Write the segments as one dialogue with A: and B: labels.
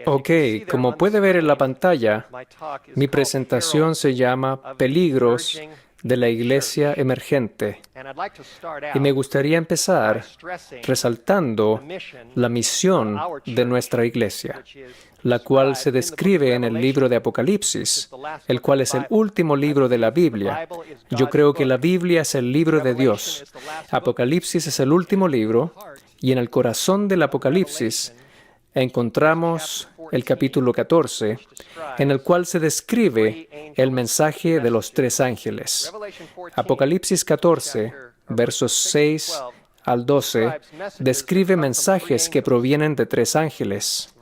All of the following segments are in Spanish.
A: Ok, como puede ver en la pantalla, mi presentación se llama Peligros de la Iglesia Emergente. Y me gustaría empezar resaltando la misión de nuestra iglesia, la cual se describe en el libro de Apocalipsis, el cual es el último libro de la Biblia. Yo creo que la Biblia es el libro de Dios. Apocalipsis es el último libro, y en el corazón del Apocalipsis encontramos el capítulo 14, en el cual se describe el mensaje de los tres ángeles. Apocalipsis 14, versos 6 al 12, describe mensajes que provienen de tres ángeles.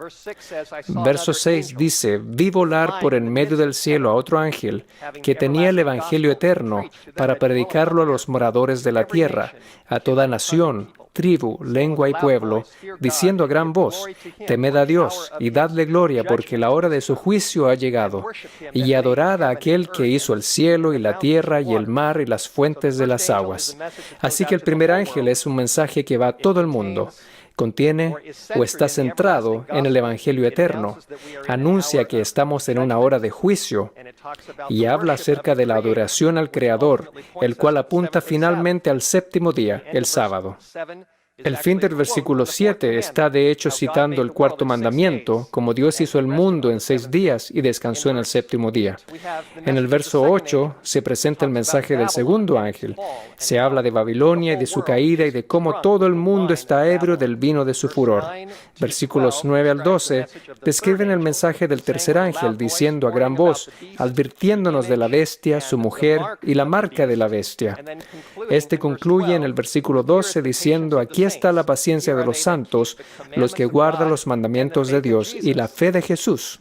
A: Verso 6 dice: «Vi volar por en medio del cielo a otro ángel que tenía el Evangelio eterno para predicarlo a los moradores de la tierra, a toda nación, tribu, lengua y pueblo, diciendo a gran voz: temed a Dios y dadle gloria, porque la hora de su juicio ha llegado, y adorad a aquel que hizo el cielo y la tierra y el mar y las fuentes de las aguas». Así que el primer ángel es un mensaje que va a todo el mundo. Contiene o está centrado en el Evangelio eterno. Anuncia que estamos en una hora de juicio y habla acerca de la adoración al Creador, el cual apunta finalmente al séptimo día, el sábado. El fin del versículo 7 está de hecho citando el cuarto mandamiento, como Dios hizo el mundo en 6 días y descansó en el séptimo día. En el verso 8 se presenta el mensaje del segundo ángel. Se habla de Babilonia y de su caída y de cómo todo el mundo está ebrio del vino de su furor. Versículos 9 al 12 describen el mensaje del tercer ángel diciendo a gran voz, advirtiéndonos de la bestia, su mujer y la marca de la bestia. Este concluye en el versículo 12 diciendo: aquí está la paciencia de los santos, los que guardan los mandamientos de Dios y la fe de Jesús,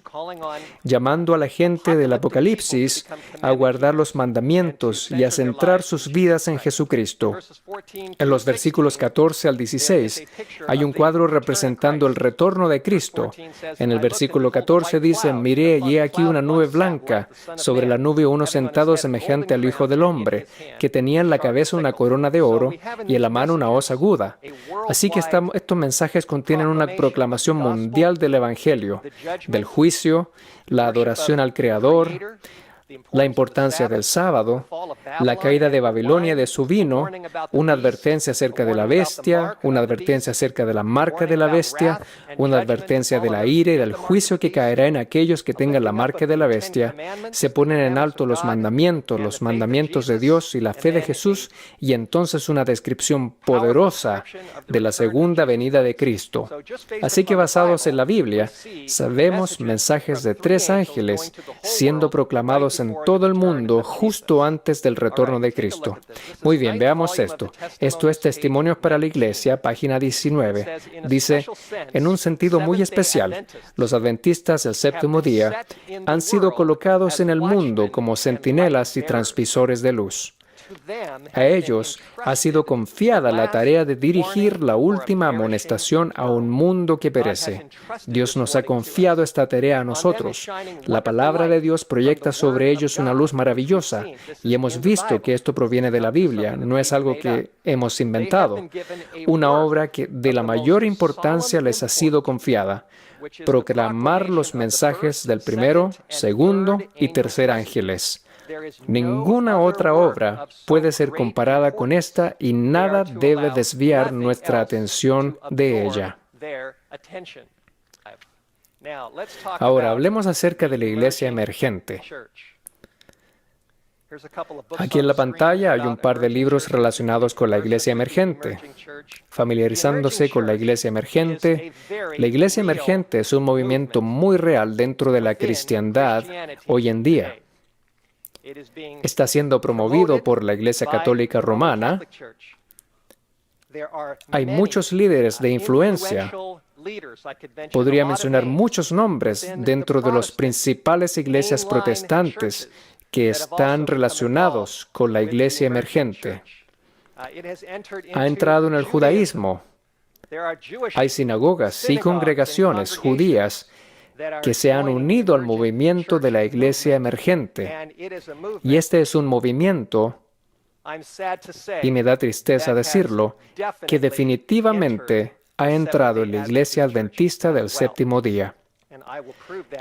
A: llamando a la gente del Apocalipsis a guardar los mandamientos y a centrar sus vidas en Jesucristo. En los versículos 14 al 16 hay un cuadro representando el retorno de Cristo. En el versículo 14 dice: miré y he aquí una nube blanca, sobre la nube uno sentado semejante al Hijo del Hombre, que tenía en la cabeza una corona de oro y en la mano una hoz aguda. Así que estos mensajes contienen una proclamación mundial del Evangelio, del juicio, la adoración al Creador, la importancia del sábado, la caída de Babilonia y de su vino, una advertencia acerca de la bestia, una advertencia acerca de la marca de la bestia, una advertencia de la ira y del juicio que caerá en aquellos que tengan la marca de la bestia. Se ponen en alto los mandamientos de Dios y la fe de Jesús, y entonces una descripción poderosa de la segunda venida de Cristo. Así que basados en la Biblia, sabemos mensajes de tres ángeles siendo proclamados en todo el mundo justo antes del retorno de Cristo. Muy bien, veamos esto. Esto es Testimonios para la Iglesia, página 19. Dice: en un sentido muy especial, los adventistas del séptimo día han sido colocados en el mundo como centinelas y transmisores de luz. A ellos ha sido confiada la tarea de dirigir la última amonestación a un mundo que perece. Dios nos ha confiado esta tarea a nosotros. La palabra de Dios proyecta sobre ellos una luz maravillosa, y hemos visto que esto proviene de la Biblia, no es algo que hemos inventado. Una obra que de la mayor importancia les ha sido confiada: proclamar los mensajes del primero, segundo y tercer ángeles. Ninguna otra obra puede ser comparada con esta y nada debe desviar nuestra atención de ella. Ahora, hablemos acerca de la iglesia emergente. Aquí en la pantalla hay un par de libros relacionados con la iglesia emergente. Familiarizándose con la iglesia emergente. La iglesia emergente es un movimiento muy real dentro de la cristiandad hoy en día. Está siendo promovido por la Iglesia Católica Romana. Hay muchos líderes de influencia. Podría mencionar muchos nombres dentro de las principales iglesias protestantes que están relacionados con la iglesia emergente. Ha entrado en el judaísmo. Hay sinagogas y congregaciones judías que se han unido al movimiento de la iglesia emergente. Y este es un movimiento, y me da tristeza decirlo, que definitivamente ha entrado en la iglesia adventista del séptimo día.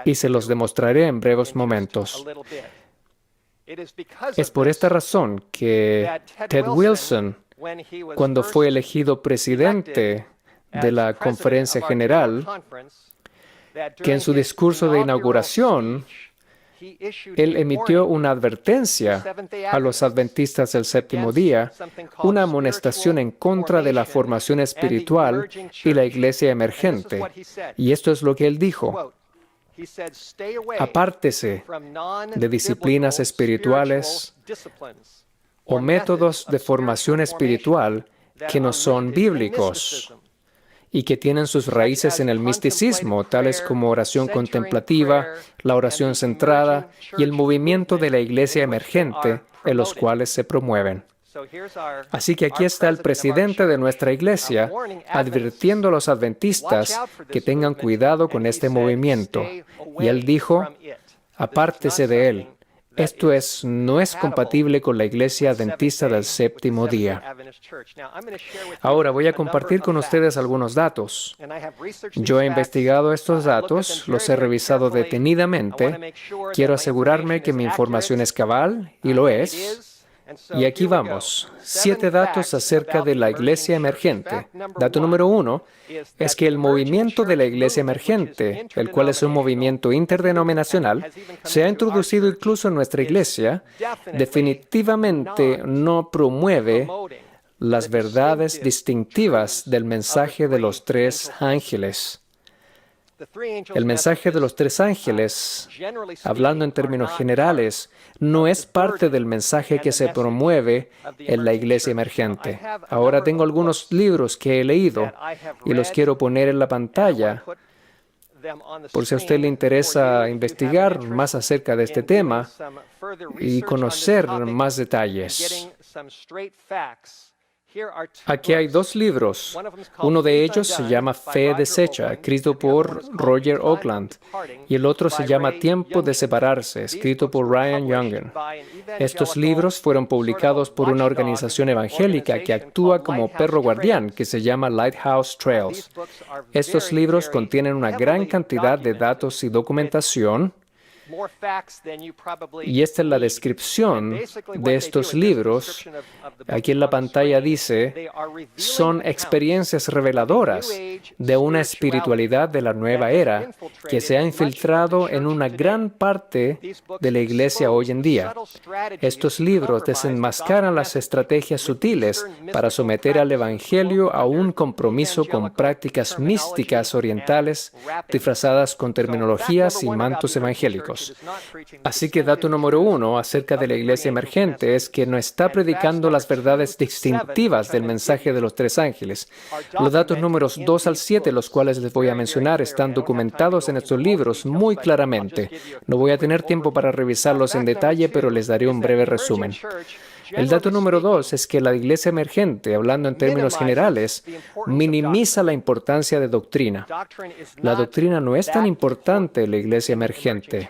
A: y se los demostraré en breves momentos. Es por esta razón que Ted Wilson, cuando fue elegido presidente de la Conferencia General, que en su discurso de inauguración, él emitió una advertencia a los adventistas del séptimo día, una amonestación en contra de la formación espiritual y la iglesia emergente. Y esto es lo que él dijo: apártese de disciplinas espirituales o métodos de formación espiritual que no son bíblicos y que tienen sus raíces en el misticismo, tales como oración contemplativa, la oración centrada y el movimiento de la iglesia emergente, en los cuales se promueven. Así que aquí está el presidente de nuestra iglesia advirtiendo a los adventistas que tengan cuidado con este movimiento. Y él dijo: apártese de él. Esto no es compatible con la iglesia adventista del séptimo día. Ahora voy a compartir con ustedes algunos datos. Yo he investigado estos datos, los he revisado detenidamente. Quiero asegurarme que mi información es cabal, y lo es. Y aquí vamos, 7 datos acerca de la iglesia emergente. Dato número 1 es que el movimiento de la iglesia emergente, el cual es un movimiento interdenominacional, se ha introducido incluso en nuestra iglesia, definitivamente no promueve las verdades distintivas del mensaje de los 3 ángeles. El mensaje de los 3 ángeles, hablando en términos generales, no es parte del mensaje que se promueve en la iglesia emergente. Ahora tengo algunos libros que he leído y los quiero poner en la pantalla por si a usted le interesa investigar más acerca de este tema y conocer más detalles. Aquí hay 2 libros. Uno de ellos se llama Fe deshecha, escrito por Roger Oakland, y el otro se llama Tiempo de separarse, escrito por Ryan Youngen. Estos libros fueron publicados por una organización evangélica que actúa como perro guardián, que se llama Lighthouse Trails. Estos libros contienen una gran cantidad de datos y documentación, y esta es la descripción de estos libros. Aquí en la pantalla dice: son experiencias reveladoras de una espiritualidad de la nueva era que se ha infiltrado en una gran parte de la iglesia hoy en día. Estos libros desenmascaran las estrategias sutiles para someter al evangelio a un compromiso con prácticas místicas orientales disfrazadas con terminologías y mantos evangélicos. Así que dato número 1 acerca de la iglesia emergente es que no está predicando las verdades distintivas del mensaje de los 3 ángeles. Los datos números 2 al 7, los cuales les voy a mencionar, están documentados en estos libros muy claramente. No voy a tener tiempo para revisarlos en detalle, pero les daré un breve resumen. El dato número 2 es que la iglesia emergente, hablando en términos generales, minimiza la importancia de doctrina. La doctrina no es tan importante en la iglesia emergente.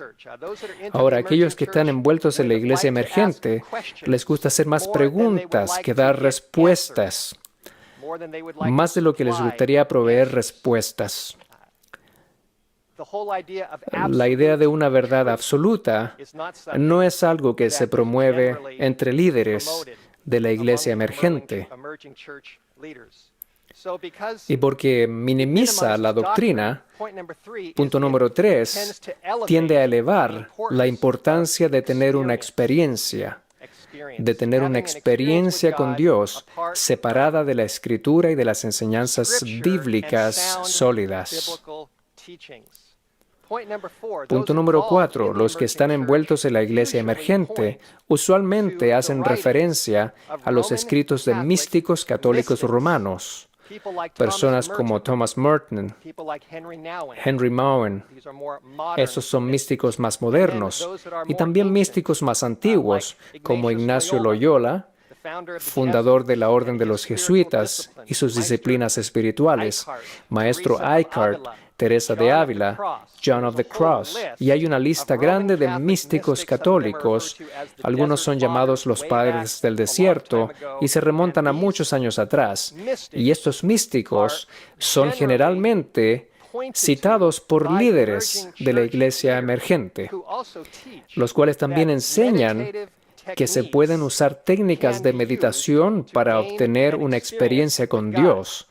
A: Ahora, aquellos que están envueltos en la iglesia emergente, les gusta hacer más preguntas que dar respuestas, más de lo que les gustaría proveer respuestas. La idea de una verdad absoluta no es algo que se promueve entre líderes de la iglesia emergente. Y porque minimiza la doctrina, punto número 3, tiende a elevar la importancia de tener una experiencia con Dios separada de la Escritura y de las enseñanzas bíblicas sólidas. Punto número 4. Los que están envueltos en la iglesia emergente usualmente hacen referencia a los escritos de místicos católicos romanos. Personas como Thomas Merton, Henry Nouwen. Esos son místicos más modernos. Y también místicos más antiguos, como Ignacio Loyola, fundador de la Orden de los Jesuitas y sus disciplinas espirituales, Maestro Eckhart, Teresa de Ávila, John of the Cross, y hay una lista grande de místicos católicos. Algunos son llamados los padres del desierto y se remontan a muchos años atrás. Y estos místicos son generalmente citados por líderes de la iglesia emergente, los cuales también enseñan que se pueden usar técnicas de meditación para obtener una experiencia con Dios,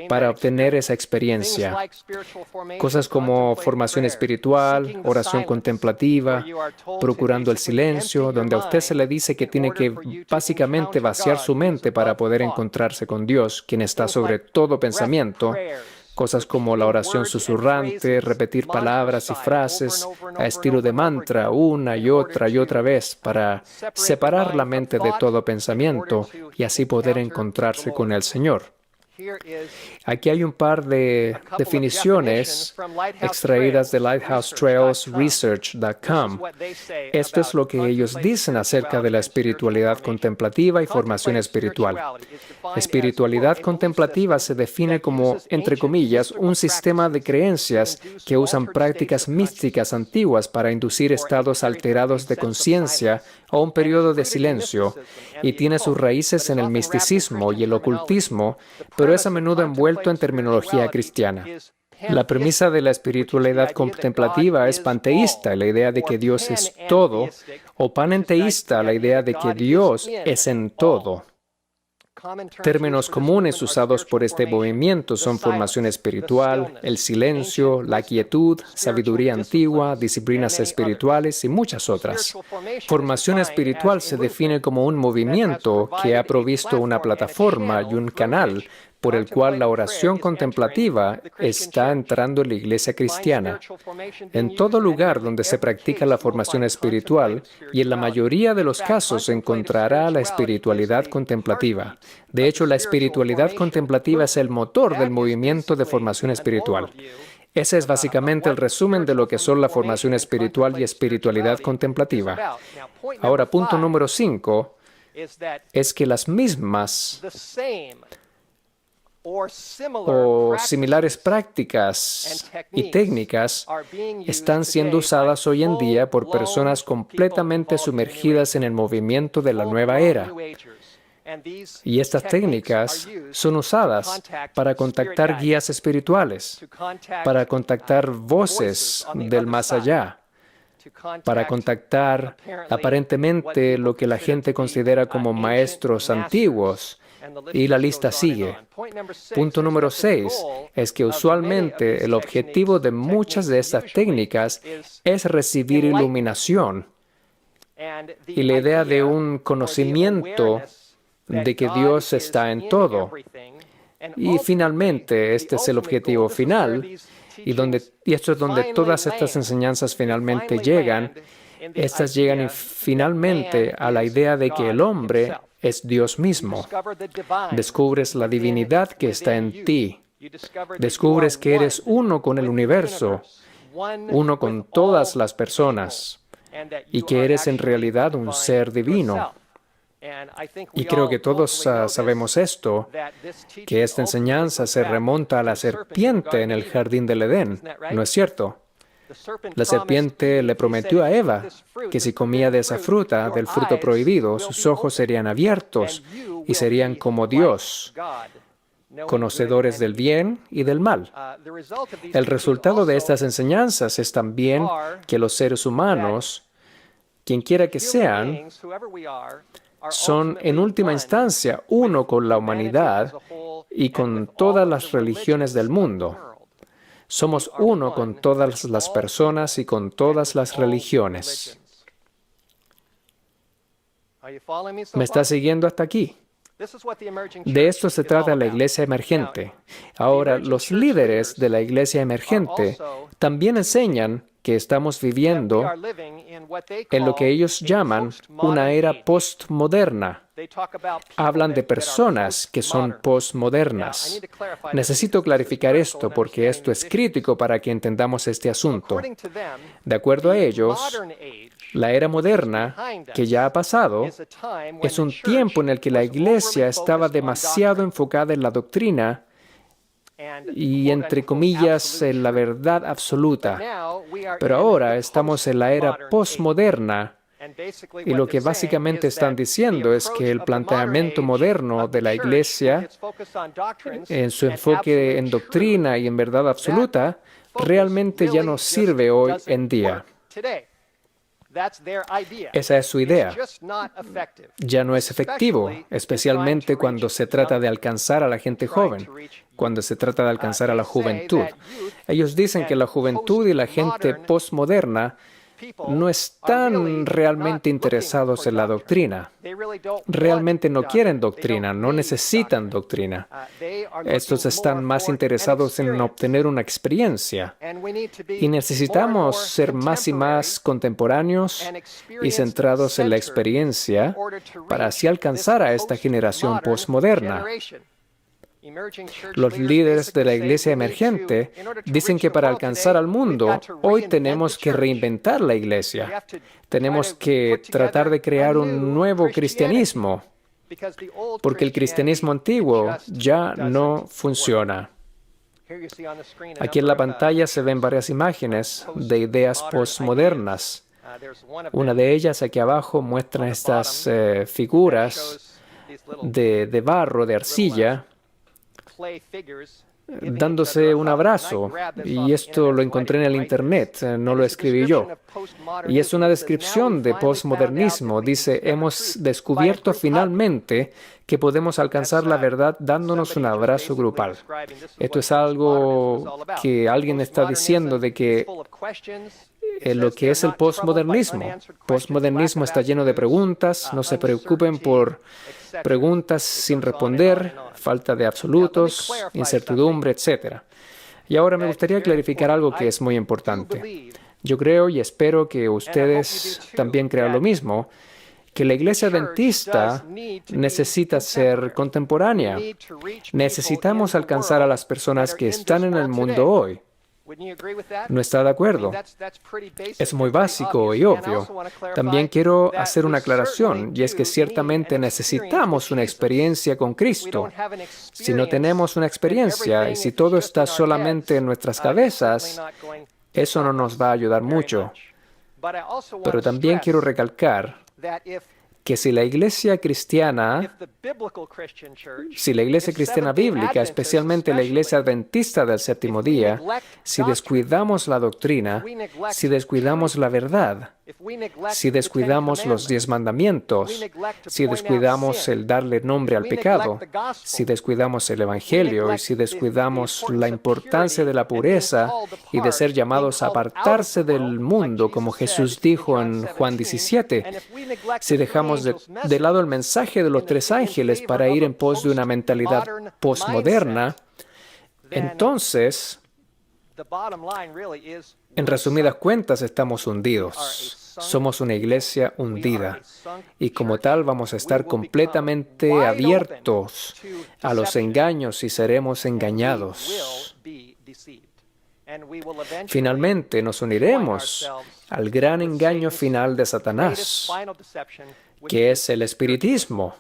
A: para obtener esa experiencia. Cosas como formación espiritual, oración contemplativa, procurando el silencio, donde a usted se le dice que tiene que básicamente vaciar su mente para poder encontrarse con Dios, quien está sobre todo pensamiento. Cosas como la oración susurrante, repetir palabras y frases a estilo de mantra una y otra vez para separar la mente de todo pensamiento y así poder encontrarse con el Señor. Aquí hay un par de definiciones extraídas de lighthousetrailsresearch.com. Esto es lo que ellos dicen acerca de la espiritualidad contemplativa y formación espiritual. Espiritualidad contemplativa se define como, entre comillas, un sistema de creencias que usan prácticas místicas antiguas para inducir estados alterados de conciencia o un periodo de silencio, y tiene sus raíces en el misticismo y el ocultismo, pero es a menudo envuelto en terminología cristiana. La premisa de la espiritualidad contemplativa es panteísta, la idea de que Dios es todo, o panenteísta, la idea de que Dios es en todo. Términos comunes usados por este movimiento son formación espiritual, el silencio, la quietud, sabiduría antigua, disciplinas espirituales y muchas otras. Formación espiritual se define como un movimiento que ha provisto una plataforma y un canal por el cual la oración contemplativa está entrando en la iglesia cristiana. En todo lugar donde se practica la formación espiritual, y en la mayoría de los casos se encontrará la espiritualidad contemplativa. De hecho, la espiritualidad contemplativa es el motor del movimiento de formación espiritual. Ese es básicamente el resumen de lo que son la formación espiritual y espiritualidad contemplativa. Ahora, punto número 5 es que las mismas o similares prácticas y técnicas están siendo usadas hoy en día por personas completamente sumergidas en el movimiento de la nueva era. Y estas técnicas son usadas para contactar guías espirituales, para contactar voces del más allá, para contactar aparentemente lo que la gente considera como maestros antiguos. Y la lista sigue. Punto número 6 es que usualmente el objetivo de muchas de estas técnicas es recibir iluminación y la idea de un conocimiento de que Dios está en todo. Y finalmente, este es el objetivo final, y esto es donde todas estas enseñanzas finalmente llegan. Estas llegan finalmente a la idea de que el hombre es Dios mismo. Descubres la divinidad que está en ti. Descubres que eres uno con el universo, uno con todas las personas, y que eres en realidad un ser divino. Y creo que todos sabemos esto, que esta enseñanza se remonta a la serpiente en el jardín del Edén, ¿no es cierto? La serpiente le prometió a Eva que si comía de esa fruta, del fruto prohibido, sus ojos serían abiertos y serían como Dios, conocedores del bien y del mal. El resultado de estas enseñanzas es también que los seres humanos, quien quiera que sean, son en última instancia uno con la humanidad y con todas las religiones del mundo. Somos uno con todas las personas y con todas las religiones. ¿Me está siguiendo hasta aquí? De esto se trata la iglesia emergente. Ahora, los líderes de la iglesia emergente también enseñan que estamos viviendo en lo que ellos llaman una era postmoderna. Hablan de personas que son postmodernas. Necesito clarificar esto porque esto es crítico para que entendamos este asunto. De acuerdo a ellos, la era moderna, que ya ha pasado, es un tiempo en el que la iglesia estaba demasiado enfocada en la doctrina y, entre comillas, en la verdad absoluta. Pero ahora estamos en la era postmoderna, Y lo que básicamente están diciendo es que el planteamiento moderno de la Iglesia, en su enfoque en doctrina y en verdad absoluta, realmente ya no sirve hoy en día. Esa es su idea. Ya no es efectivo, especialmente cuando se trata de alcanzar a la gente joven, cuando se trata de alcanzar a la juventud. Ellos dicen que la juventud y la gente postmoderna no están realmente interesados en la doctrina. Realmente no quieren doctrina, no necesitan doctrina. Estos están más interesados en obtener una experiencia. Y necesitamos ser más y más contemporáneos y centrados en la experiencia para así alcanzar a esta generación postmoderna. Los líderes de la iglesia emergente dicen que para alcanzar al mundo, hoy tenemos que reinventar la iglesia. Tenemos que tratar de crear un nuevo cristianismo, porque el cristianismo antiguo ya no funciona. Aquí en la pantalla se ven varias imágenes de ideas postmodernas. Una de ellas aquí abajo muestra estas figuras de barro, de arcilla, dándose un abrazo, y esto lo encontré en el internet, no lo escribí yo. Y es una descripción de postmodernismo. Dice, hemos descubierto finalmente que podemos alcanzar la verdad dándonos un abrazo grupal. Esto es algo que alguien está diciendo de que lo que es el postmodernismo. Postmodernismo está lleno de preguntas, no se preocupen por preguntas sin responder, falta de absolutos, incertidumbre, etc. Y ahora me gustaría clarificar algo que es muy importante. Yo creo y espero que ustedes también crean lo mismo, que la iglesia adventista necesita ser contemporánea. Necesitamos alcanzar a las personas que están en el mundo hoy. ¿No está de acuerdo? Es muy básico y obvio. También quiero hacer una aclaración, y es que ciertamente necesitamos una experiencia con Cristo. Si no tenemos una experiencia y si todo está solamente en nuestras cabezas, eso no nos va a ayudar mucho. Pero también quiero recalcar que si la iglesia cristiana bíblica, especialmente la iglesia adventista del séptimo día, si descuidamos la doctrina, si descuidamos la verdad, si descuidamos los 10 mandamientos, si descuidamos el darle nombre al pecado, si descuidamos el Evangelio y si descuidamos la importancia de la pureza y de ser llamados a apartarse del mundo, como Jesús dijo en Juan 17, si dejamos de lado el mensaje de los 3 ángeles para ir en pos de una mentalidad postmoderna, entonces, en resumidas cuentas, estamos hundidos. Somos una iglesia hundida y como tal vamos a estar completamente abiertos a los engaños y seremos engañados. Finalmente nos uniremos al gran engaño final de Satanás, que es el espiritismo.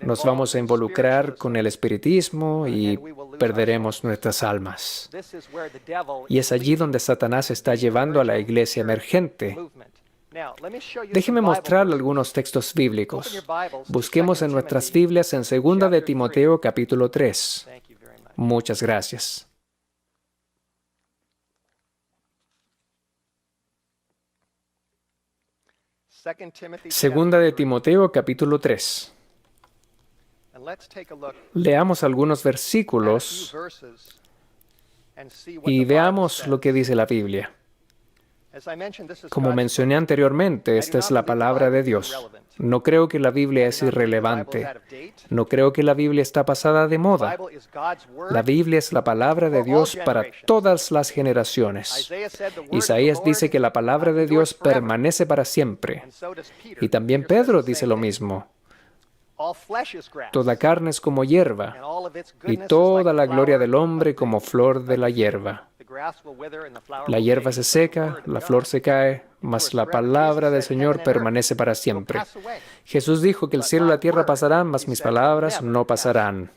A: Nos vamos a involucrar con el espiritismo y perderemos nuestras almas. Y es allí donde Satanás está llevando a la iglesia emergente. Déjeme mostrarle algunos textos bíblicos. Busquemos en nuestras Biblias en 2 de Timoteo capítulo 3. Muchas gracias. Segunda de Timoteo capítulo 3. Leamos algunos versículos y veamos lo que dice la Biblia. Como mencioné anteriormente, esta es la palabra de Dios. No creo que la Biblia es irrelevante. No creo que la Biblia está pasada de moda. La Biblia es la palabra de Dios para todas las generaciones. Isaías dice que la palabra de Dios permanece para siempre. Y también Pedro dice lo mismo. Toda carne es como hierba, y toda la gloria del hombre como flor de la hierba. La hierba se seca, la flor se cae, mas la palabra del Señor permanece para siempre. Jesús dijo que el cielo y la tierra pasarán, mas mis palabras no pasarán.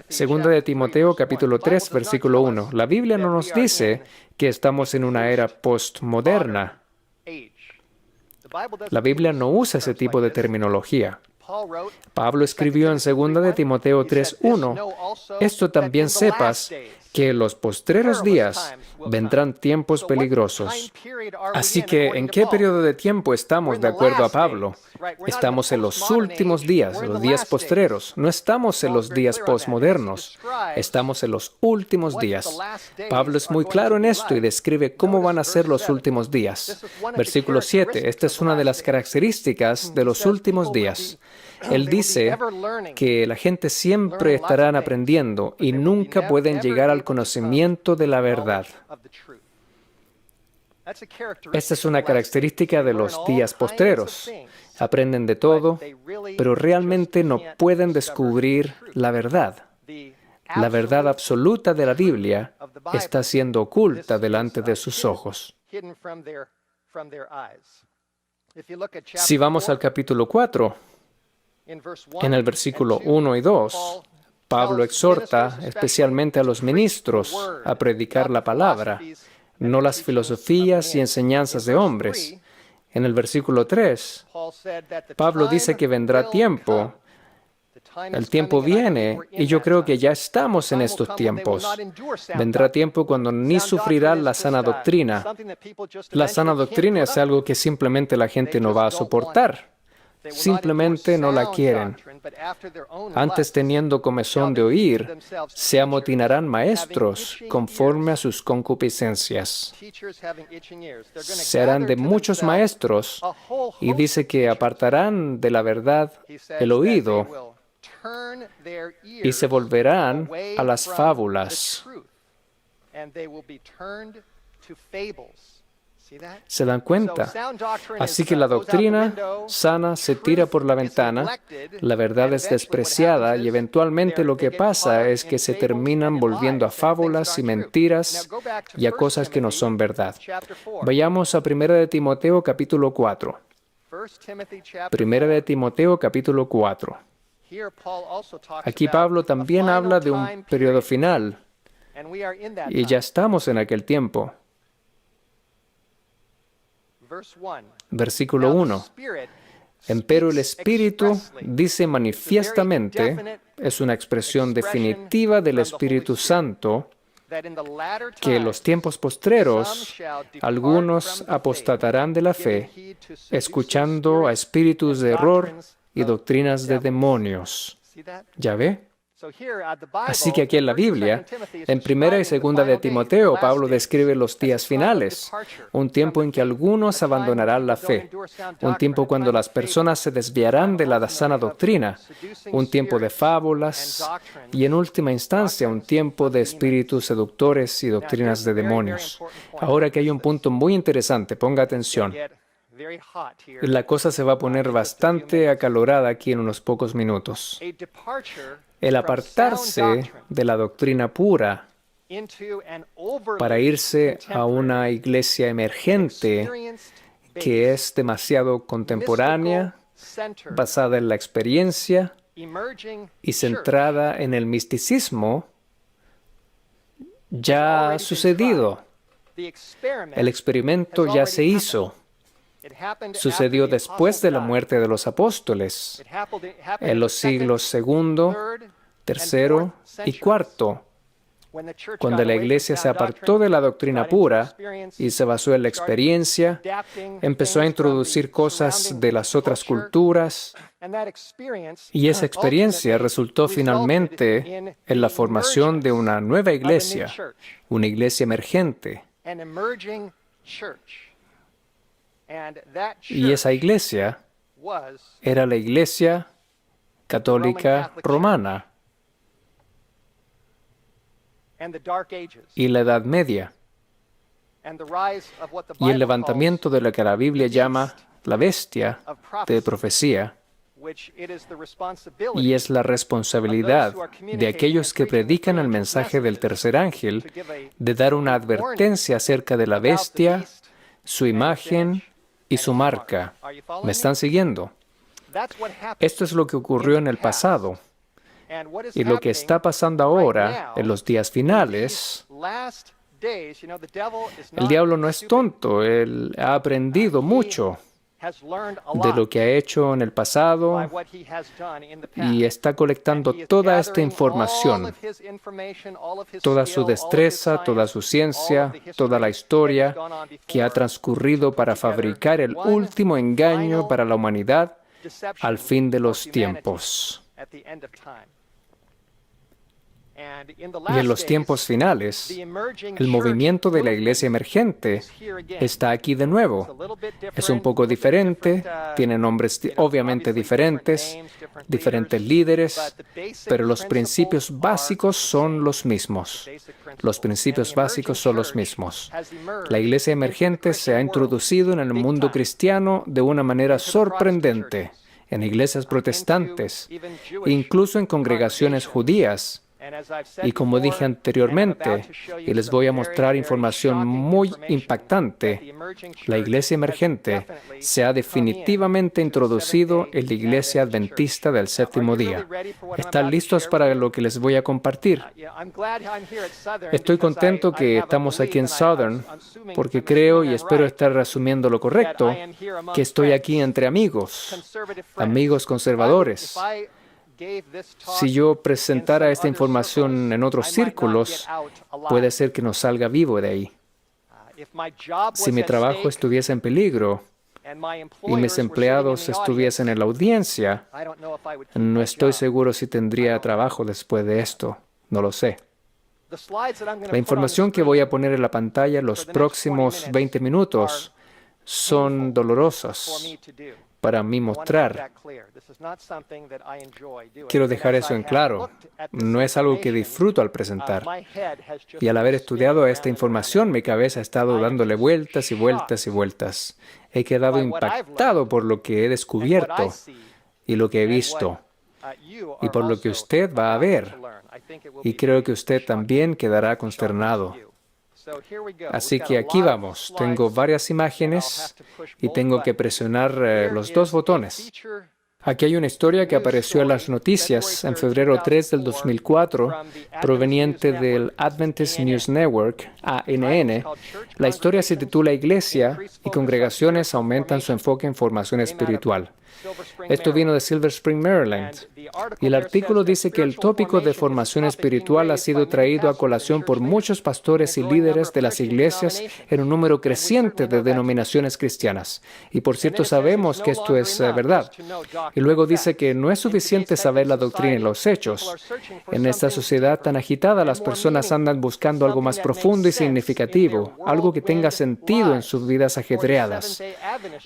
A: Segunda de Timoteo, capítulo 3, versículo 1. La Biblia no nos dice que estamos en una era postmoderna. La Biblia no usa ese tipo de terminología. Pablo escribió en 2 de Timoteo 3:1, «Esto también sepas, que en los postreros días vendrán tiempos peligrosos». Así que, ¿en qué periodo de tiempo estamos de acuerdo a Pablo? Estamos en los últimos días, los días postreros. No estamos en los días posmodernos. Estamos en los últimos días. Pablo es muy claro en esto y describe cómo van a ser los últimos días. Versículo 7. Esta es una de las características de los últimos días. Él dice que la gente siempre estarán aprendiendo y nunca pueden llegar al conocimiento de la verdad. Esta es una característica de los días postreros. Aprenden de todo, pero realmente no pueden descubrir la verdad. La verdad absoluta de la Biblia está siendo oculta delante de sus ojos. Si vamos al capítulo 4, en el versículo 1 y 2, Pablo exhorta especialmente a los ministros a predicar la palabra, no las filosofías y enseñanzas de hombres. En el versículo 3, Pablo dice que vendrá tiempo. El tiempo viene, y yo creo que ya estamos en estos tiempos. Vendrá tiempo cuando ni sufrirán la sana doctrina. La sana doctrina es algo que simplemente la gente no va a soportar. Simplemente no la quieren. Antes, teniendo comezón de oír, se amotinarán maestros conforme a sus concupiscencias. Se harán de muchos maestros, y dice que apartarán de la verdad el oído y se volverán a las fábulas. ¿Se dan cuenta? Así que la doctrina sana se tira por la ventana, la verdad es despreciada y eventualmente lo que pasa es que se terminan volviendo a fábulas y mentiras y a cosas que no son verdad. Vayamos a 1 de Timoteo capítulo 4. 1 de Timoteo capítulo 4. Aquí Pablo también habla de un periodo final y ya estamos en aquel tiempo. Versículo 1. Empero el Espíritu dice manifiestamente, es una expresión definitiva del Espíritu Santo, que en los tiempos postreros algunos apostatarán de la fe, escuchando a espíritus de error y doctrinas de demonios. ¿Ya ve? Así que aquí en la Biblia, en 1 y 2 de Timoteo, Pablo describe los días finales, un tiempo en que algunos abandonarán la fe, un tiempo cuando las personas se desviarán de la sana doctrina, un tiempo de fábulas y, en última instancia, un tiempo de espíritus seductores y doctrinas de demonios. Ahora que hay un punto muy interesante, ponga atención. La cosa se va a poner bastante acalorada aquí en unos pocos minutos. El apartarse de la doctrina pura para irse a una iglesia emergente que es demasiado contemporánea, basada en la experiencia y centrada en el misticismo, ya ha sucedido. El experimento ya se hizo. Sucedió después de la muerte de los apóstoles, en los siglos segundo, tercero y cuarto, cuando la iglesia se apartó de la doctrina pura y se basó en la experiencia, empezó a introducir cosas de las otras culturas, y esa experiencia resultó finalmente en la formación de una nueva iglesia, una iglesia emergente. Y esa iglesia era la Iglesia Católica Romana y la Edad Media y el levantamiento de lo que la Biblia llama la bestia de profecía, y es la responsabilidad de aquellos que predican el mensaje del tercer ángel de dar una advertencia acerca de la bestia, su imagen y su marca. ¿Me están siguiendo? Esto es lo que ocurrió en el pasado. Y lo que está pasando ahora, en los días finales, el diablo no es tonto, él ha aprendido mucho. de lo que ha hecho en el pasado y está colectando toda esta información, toda su destreza, toda su ciencia, toda la historia que ha transcurrido para fabricar el último engaño para la humanidad al fin de los tiempos. Y en los tiempos finales, el movimiento de la iglesia emergente está aquí de nuevo. Es un poco diferente, tiene nombres obviamente diferentes, diferentes líderes, pero los principios básicos son los mismos. Los principios básicos son los mismos. La iglesia emergente se ha introducido en el mundo cristiano de una manera sorprendente, en iglesias protestantes, incluso en congregaciones judías. Y como dije anteriormente, y les voy a mostrar información muy impactante, la iglesia emergente se ha definitivamente introducido en la iglesia adventista del séptimo día. ¿Están listos para lo que les voy a compartir? Estoy contento que estamos aquí en Southern, porque creo y espero estar resumiendo lo correcto, que estoy aquí entre amigos conservadores. Si yo presentara esta información en otros círculos, puede ser que no salga vivo de ahí. Si mi trabajo estuviese en peligro y mis empleados estuviesen en la audiencia, no estoy seguro si tendría trabajo después de esto. No lo sé. La información que voy a poner en la pantalla en los próximos 20 minutos son dolorosas para mí mostrar. Quiero dejar eso en claro. No es algo que disfruto al presentar. Y al haber estudiado esta información, mi cabeza ha estado dándole vueltas y vueltas y vueltas. He quedado impactado por lo que he descubierto y lo que he visto, y por lo que usted va a ver. Y creo que usted también quedará consternado. Así que aquí vamos. Tengo varias imágenes y tengo que presionar los dos botones. Aquí hay una historia que apareció en las noticias en febrero 3 del 2004, proveniente del Adventist News Network, ANN. La historia se titula Iglesia y congregaciones aumentan su enfoque en formación espiritual. Esto vino de Silver Spring, Maryland. Y el artículo dice que el tópico de formación espiritual ha sido traído a colación por muchos pastores y líderes de las iglesias en un número creciente de denominaciones cristianas. Y por cierto, sabemos que esto es verdad. Y luego dice que no es suficiente saber la doctrina y los hechos. En esta sociedad tan agitada, las personas andan buscando algo más profundo y significativo, algo que tenga sentido en sus vidas ajetreadas.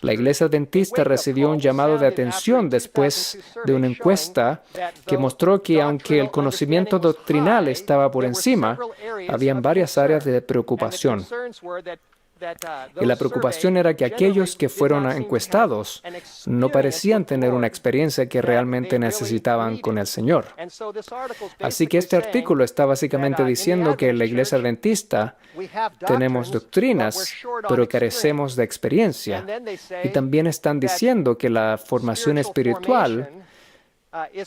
A: La iglesia adventista recibió un llamado de atención después de una encuesta que mostró que aunque el conocimiento doctrinal estaba por encima, habían varias áreas de preocupación. Y la preocupación era que aquellos que fueron encuestados no parecían tener una experiencia que realmente necesitaban con el Señor. Así que este artículo está básicamente diciendo que en la iglesia adventista tenemos doctrinas, pero carecemos de experiencia. Y también están diciendo que la formación espiritual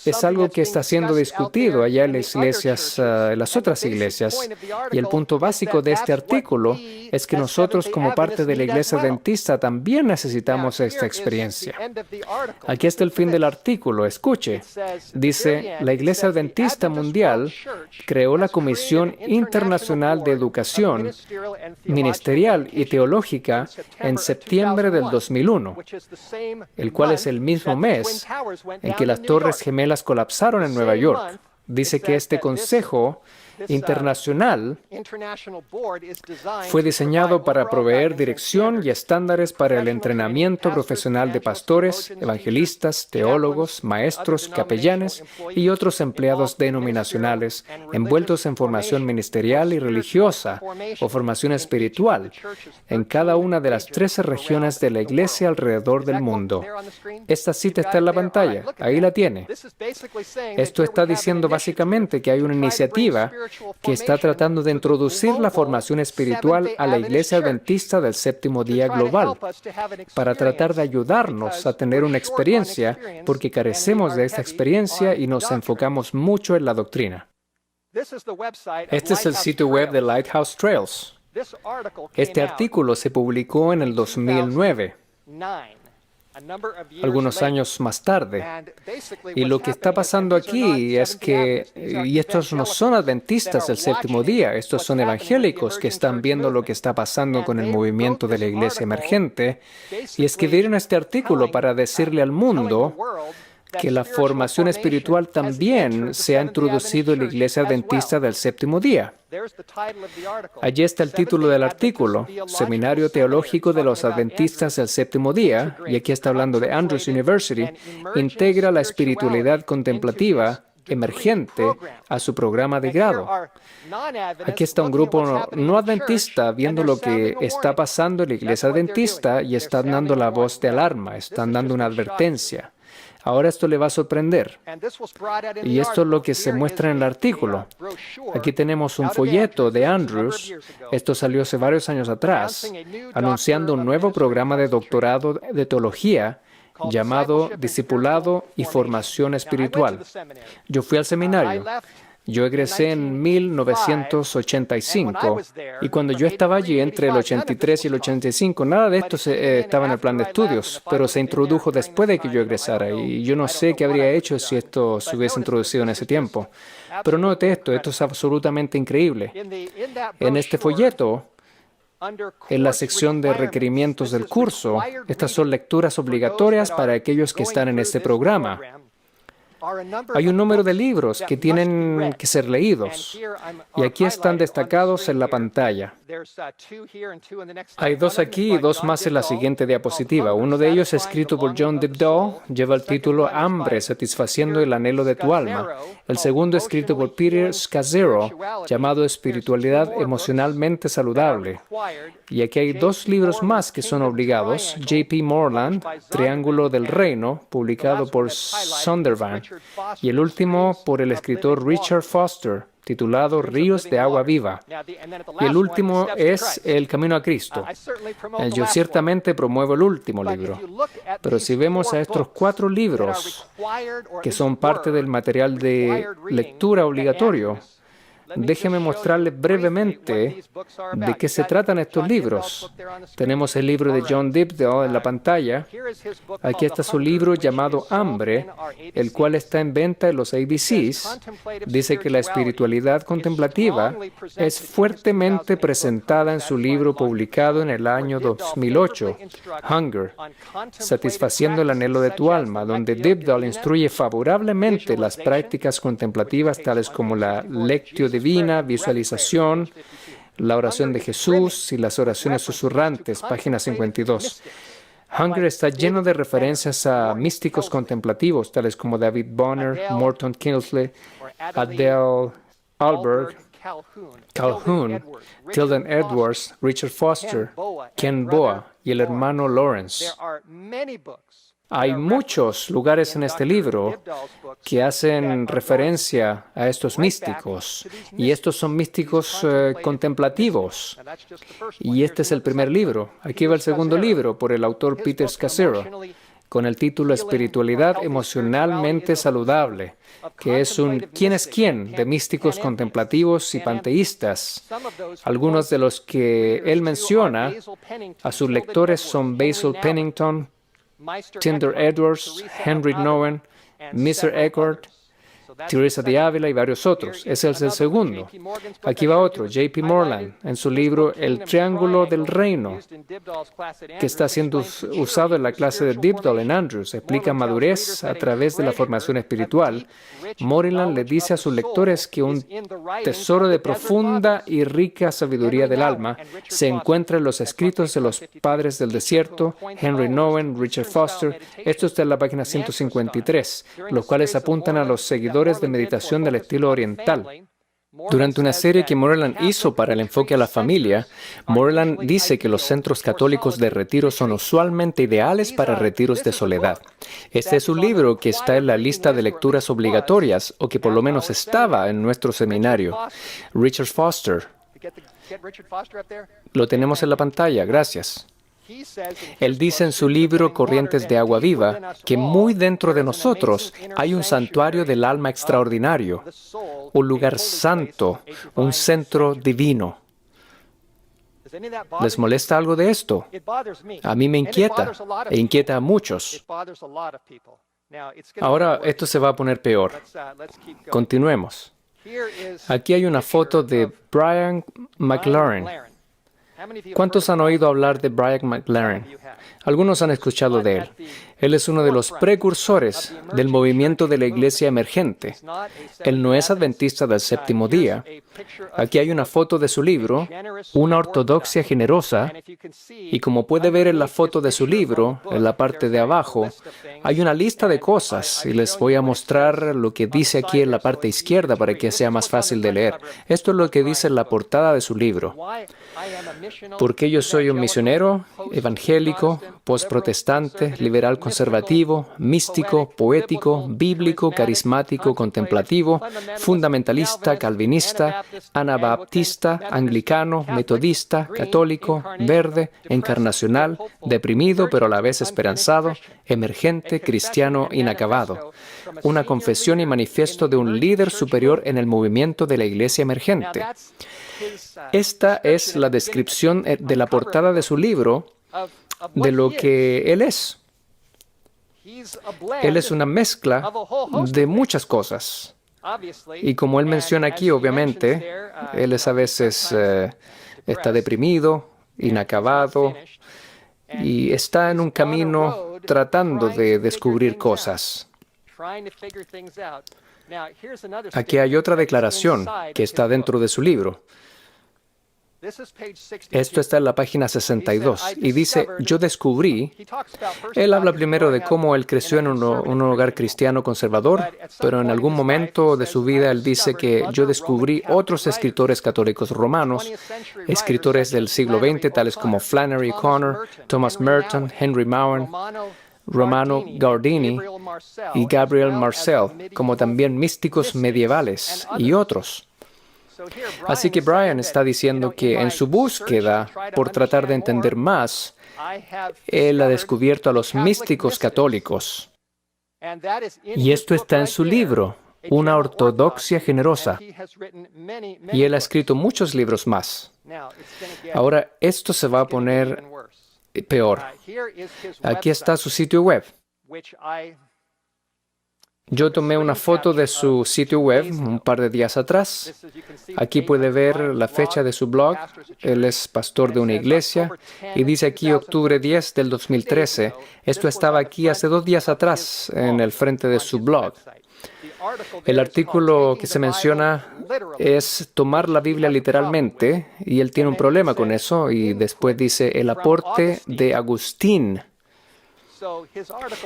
A: es algo que está siendo discutido allá en las iglesias, las otras iglesias. Y el punto básico de este artículo es que nosotros, como parte de la iglesia adventista, también necesitamos esta experiencia. Aquí está el fin del artículo. Escuche. Dice, la iglesia adventista mundial creó la Comisión Internacional de Educación Ministerial y Teológica en septiembre del 2001, el cual es el mismo mes en que las Torres Gemelas colapsaron en Nueva York. Dice que este Consejo Internacional fue diseñado para proveer dirección y estándares para el entrenamiento profesional de pastores, evangelistas, teólogos, maestros, capellanes y otros empleados denominacionales envueltos en formación ministerial y religiosa o formación espiritual en cada una de las 13 regiones de la Iglesia alrededor del mundo. Esta cita está en la pantalla. Ahí la tiene. Esto está diciendo básicamente que hay una iniciativa que está tratando de introducir la formación espiritual a la Iglesia Adventista del Séptimo Día Global, para tratar de ayudarnos a tener una experiencia, porque carecemos de esta experiencia y nos enfocamos mucho en la doctrina. Este es el sitio web de Lighthouse Trails. Este artículo se publicó en el 2009. algunos años más tarde. Y lo que está pasando aquí es que, y estos no son adventistas del séptimo día, estos son evangélicos que están viendo lo que está pasando con el movimiento de la iglesia emergente, y escribieron este artículo para decirle al mundo que la formación espiritual también se ha introducido en la iglesia adventista del séptimo día. Allí está el título del artículo, Seminario Teológico de los Adventistas del Séptimo Día, y aquí está hablando de Andrews University, integra la espiritualidad contemplativa emergente a su programa de grado. Aquí está un grupo no adventista viendo lo que está pasando en la iglesia adventista y están dando la voz de alarma, están dando una advertencia. Ahora esto le va a sorprender. Y esto es lo que se muestra en el artículo. Aquí tenemos un folleto de Andrews, esto salió hace varios años atrás, anunciando un nuevo programa de doctorado de teología llamado Discipulado y Formación Espiritual. Yo fui al seminario. Yo egresé en 1985 y cuando yo estaba allí entre el 83 y el 85, nada de esto estaba en el plan de estudios, pero se introdujo después de que yo egresara y yo no sé qué habría hecho si esto se hubiese introducido en ese tiempo. Pero note esto es absolutamente increíble. En este folleto, en la sección de requerimientos del curso, estas son lecturas obligatorias para aquellos que están en este programa. Hay un número de libros que tienen que ser leídos, y aquí están destacados en la pantalla. Hay dos aquí y dos más en la siguiente diapositiva. Uno de ellos, escrito por John Dibdall, lleva el título Hambre, satisfaciendo el anhelo de tu alma. El segundo, escrito por Peter Scazzero, llamado Espiritualidad emocionalmente saludable. Y aquí hay dos libros más que son obligados. J.P. Moreland, Triángulo del Reino, publicado por Zondervan. Y el último por el escritor Richard Foster, titulado Ríos de Agua Viva. Y el último es El Camino a Cristo. Yo ciertamente promuevo el último libro. Pero si vemos a estos 4 libros que son parte del material de lectura obligatorio, déjeme mostrarles brevemente de qué se tratan estos libros. Tenemos el libro de John Dibdall en la pantalla. Aquí está su libro llamado Hambre, el cual está en venta en los ABCs. Dice que la espiritualidad contemplativa es fuertemente presentada en su libro publicado en el año 2008, Hunger, satisfaciendo el anhelo de tu alma, donde Dibdall instruye favorablemente las prácticas contemplativas tales como la lectio divina, visualización, la oración de Jesús y las oraciones susurrantes, página 52. Hunger está lleno de referencias a místicos contemplativos, tales como David Bonner, Morton Kingsley, Adele Alberg, Calhoun, Tilden Edwards, Richard Foster, Ken Boa y el hermano Lawrence. Hay muchos lugares en este libro que hacen referencia a estos místicos, y estos son místicos contemplativos. Y este es el primer libro. Aquí va el segundo libro por el autor Peter Scazzero, con el título Espiritualidad emocionalmente saludable, que es un ¿quién es quién? De místicos contemplativos y panteístas. Algunos de los que él menciona a sus lectores son Basil Pennington, Tyndall Edwards, Henry Nouwen, Mr. Eckhart, Teresa de Ávila y varios otros. Ese es el segundo. Aquí va otro, J.P. Moreland, en su libro El Triángulo del Reino, que está siendo usado en la clase de Dibdall en Andrews. Explica madurez a través de la formación espiritual. Moreland le dice a sus lectores que un tesoro de profunda y rica sabiduría del alma se encuentra en los escritos de los padres del desierto, Henry Nouwen, Richard Foster. Esto está en la página 153, los cuales apuntan a los seguidores de meditación del estilo oriental. Durante una serie que Moreland hizo para el enfoque a la familia, Moreland dice que los centros católicos de retiro son usualmente ideales para retiros de soledad. Este es un libro que está en la lista de lecturas obligatorias, o que por lo menos estaba en nuestro seminario. Richard Foster. Lo tenemos en la pantalla, gracias. Él dice en su libro Corrientes de Agua Viva que muy dentro de nosotros hay un santuario del alma extraordinario, un lugar santo, un centro divino. ¿Les molesta algo de esto? A mí me inquieta e inquieta a muchos. Ahora esto se va a poner peor. Continuemos. Aquí hay una foto de Brian McLaren. ¿Cuántos han oído hablar de Brian McLaren? Algunos han escuchado de él. Él es uno de los precursores del movimiento de la iglesia emergente. Él no es adventista del séptimo día. Aquí hay una foto de su libro, Una ortodoxia generosa, y como puede ver en la foto de su libro, en la parte de abajo, hay una lista de cosas, y les voy a mostrar lo que dice aquí en la parte izquierda para que sea más fácil de leer. Esto es lo que dice en la portada de su libro. ¿Por qué yo soy un misionero, evangélico, postprotestante, liberal conservativo, místico, poético, bíblico, carismático, contemplativo, fundamentalista, calvinista, anabaptista, anglicano, metodista, católico, verde, encarnacional, deprimido pero a la vez esperanzado, emergente, cristiano, inacabado? Una confesión y manifiesto de un líder superior en el movimiento de la iglesia emergente. Esta es la descripción de la portada de su libro de lo que él es. Él es una mezcla de muchas cosas. Y como él menciona aquí, obviamente, él es a veces está deprimido, inacabado, y está en un camino tratando de descubrir cosas. Aquí hay otra declaración que está dentro de su libro. Esto está en la página 62 y dice, yo descubrí, él habla primero de cómo él creció en un hogar cristiano conservador, pero en algún momento de su vida él dice que yo descubrí otros escritores católicos romanos, escritores del siglo XX tales como Flannery O'Connor, Thomas Merton, Henry Mowen, Romano Guardini y Gabriel Marcel, como también místicos medievales y otros. Así que Brian está diciendo que en su búsqueda por tratar de entender más, él ha descubierto a los místicos católicos. Y esto está en su libro, Una ortodoxia generosa. Y él ha escrito muchos libros más. Ahora, esto se va a poner peor. Aquí está su sitio web. Yo tomé una foto de su sitio web un par de días atrás. Aquí puede ver la fecha de su blog. Él es pastor de una iglesia y dice aquí octubre 10 del 2013. Esto estaba aquí hace 2 días atrás en el frente de su blog. El artículo que se menciona es tomar la Biblia literalmente y él tiene un problema con eso y después dice el aporte de Agustín.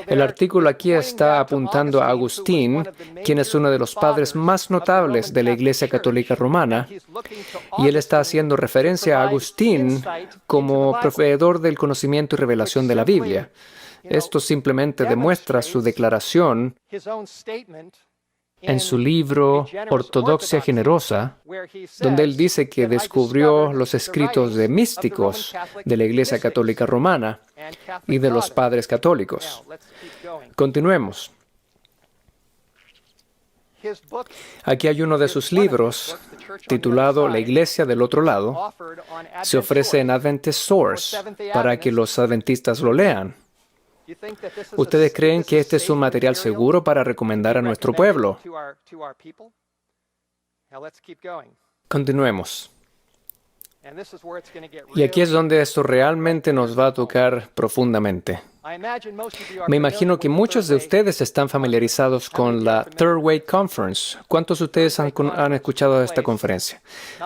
A: El artículo aquí está apuntando a Agustín, quien es uno de los padres más notables de la Iglesia Católica Romana, y él está haciendo referencia a Agustín como proveedor del conocimiento y revelación de la Biblia. Esto simplemente demuestra su declaración en su libro Ortodoxia Generosa, donde él dice que descubrió los escritos de místicos de la Iglesia Católica Romana y de los padres católicos. Continuemos. Aquí hay uno de sus libros, titulado La Iglesia del Otro Lado. Se ofrece en Adventist Source para que los adventistas lo lean. ¿Ustedes creen que este es un material seguro para recomendar a nuestro pueblo? Continuemos. Y aquí es donde esto realmente nos va a tocar profundamente. Me imagino que muchos de ustedes están familiarizados con la Third Way Conference. ¿Cuántos de ustedes han escuchado de esta conferencia?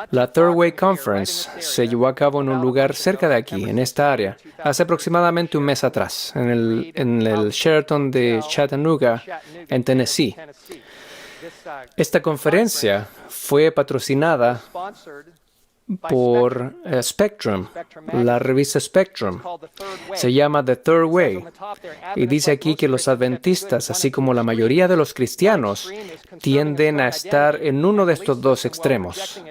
A: La Third Way Conference se llevó a cabo en un lugar cerca de aquí, en esta área, hace aproximadamente un mes atrás, en el Sheraton de Chattanooga, en Tennessee. Esta conferencia fue patrocinada por Spectrum, la revista Spectrum. Se llama The Third Way. Y dice aquí que los adventistas, así como la mayoría de los cristianos, tienden a estar en uno de estos dos extremos.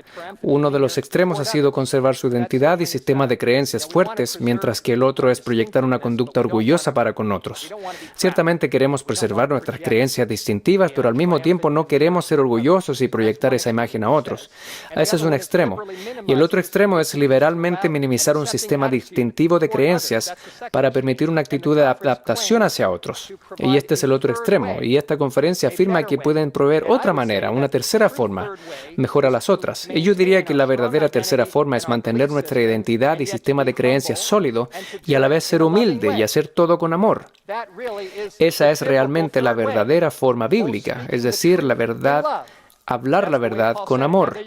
A: Uno de los extremos ha sido conservar su identidad y sistema de creencias fuertes, mientras que el otro es proyectar una conducta orgullosa para con otros. Ciertamente queremos preservar nuestras creencias distintivas, pero al mismo tiempo no queremos ser orgullosos y proyectar esa imagen a otros. Ese es un extremo. Y el otro extremo es liberalmente minimizar un sistema distintivo de creencias para permitir una actitud de adaptación hacia otros. Y este es el otro extremo. Y esta conferencia afirma que pueden proveer otra manera, una tercera forma, mejor a las otras. Y yo diría que la verdadera tercera forma es mantener nuestra identidad y sistema de creencias sólido y a la vez ser humilde y hacer todo con amor. Esa es realmente la verdadera forma bíblica, es decir, la verdad, hablar la verdad con amor.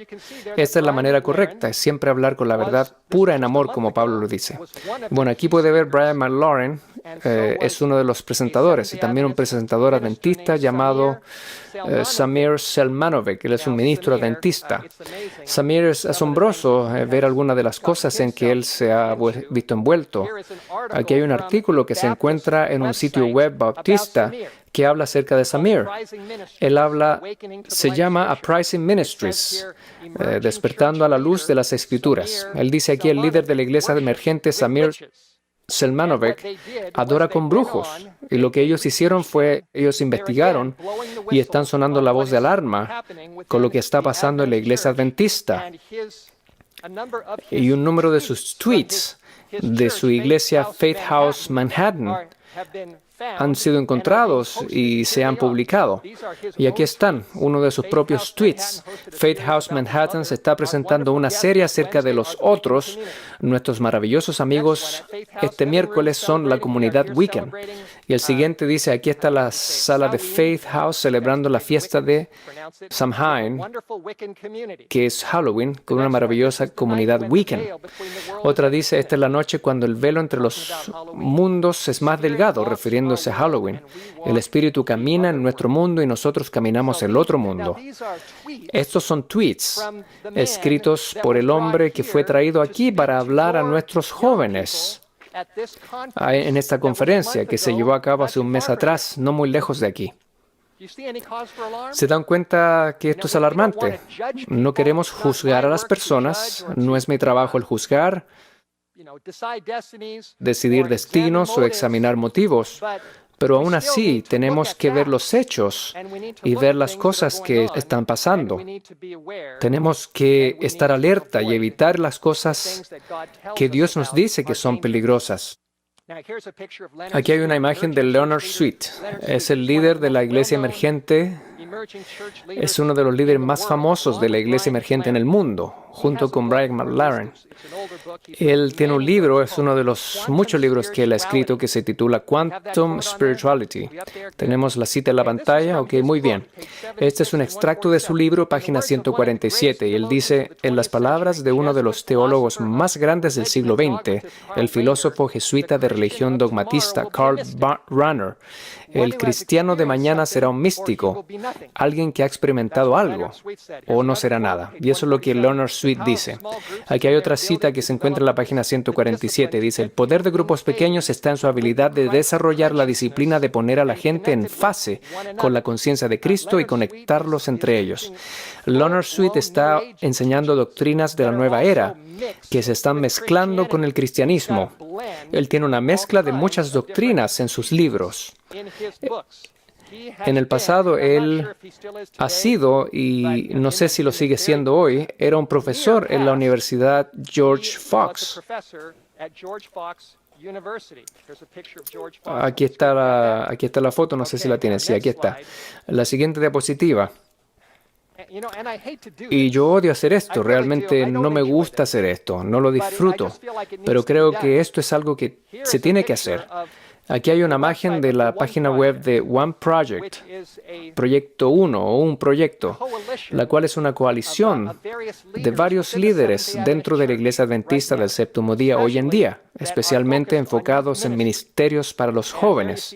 A: Esta es la manera correcta, es siempre hablar con la verdad pura en amor, como Pablo lo dice. Bueno, aquí puede ver Brian McLaurin, es uno de los presentadores y también un presentador adventista llamado Samir Selmanovic. Él es un ministro adventista. Samir, es asombroso ver algunas de las cosas en que él se ha visto envuelto. Aquí hay un artículo que se encuentra en un sitio web bautista que habla acerca de Samir. Se llama Uprising Ministries, despertando a la luz de las Escrituras. Él dice aquí, el líder de la iglesia emergente, Samir Selmanovic, adora con brujos. Y lo que ellos hicieron fue, ellos investigaron y están sonando la voz de alarma con lo que está pasando en la iglesia adventista. Y un número de sus tweets de su iglesia Faith House Manhattan han sido encontrados y se han publicado. Y aquí están, uno de sus propios tweets. Faith House Manhattan se está presentando una serie acerca de los otros. Nuestros maravillosos amigos este miércoles son la comunidad Wiccan. Y el siguiente dice, aquí está la sala de Faith House celebrando la fiesta de Samhain, que es Halloween, con una maravillosa comunidad Wiccan. Otra dice, esta es la noche cuando el velo entre los mundos es más delgado, refiriéndose a Halloween. El espíritu camina en nuestro mundo y nosotros caminamos en el otro mundo. Estos son tweets escritos por el hombre que fue traído aquí para hablar a nuestros jóvenes en esta conferencia que se llevó a cabo hace un mes atrás, no muy lejos de aquí. ¿Se dan cuenta que esto es alarmante? No queremos juzgar a las personas, no es mi trabajo el juzgar, decidir destinos o examinar motivos, pero aún así tenemos que ver los hechos y ver las cosas que están pasando. Tenemos que estar alerta y evitar las cosas que Dios nos dice que son peligrosas. Aquí hay una imagen de Leonard Sweet. Es el líder de la iglesia emergente. Es uno de los líderes más famosos de la iglesia emergente en el mundo, junto con Brian McLaurin. Él tiene un libro, es uno de los muchos libros que él ha escrito, que se titula Quantum Spirituality. Tenemos la cita en la pantalla. Ok, muy bien. Este es un extracto de su libro, página 147, y él dice, en las palabras de uno de los teólogos más grandes del siglo XX, el filósofo jesuita de religión dogmatista Karl Rahner, el cristiano de mañana será un místico, alguien que ha experimentado algo, o no será nada. Y eso es lo que Leonard Sweet dice. Aquí hay otra cita que se encuentra en la página 147. Dice, el poder de grupos pequeños está en su habilidad de desarrollar la disciplina de poner a la gente en fase con la conciencia de Cristo y conectarlos entre ellos. Leonard Sweet está enseñando doctrinas de la nueva era que se están mezclando con el cristianismo. Él tiene una mezcla de muchas doctrinas en sus libros. En el pasado, él ha sido, y no sé si lo sigue siendo hoy, era un profesor en la Universidad George Fox. Aquí está la foto, no sé si la tienen. Sí, aquí está. La siguiente diapositiva. Y yo odio hacer esto, realmente no me gusta hacer esto, no lo disfruto, pero creo que esto es algo que se tiene que hacer. Aquí hay una imagen de la página web de One Project, Proyecto 1 o un proyecto, la cual es una coalición de varios líderes dentro de la Iglesia Adventista del Séptimo Día hoy en día, especialmente enfocados en ministerios para los jóvenes.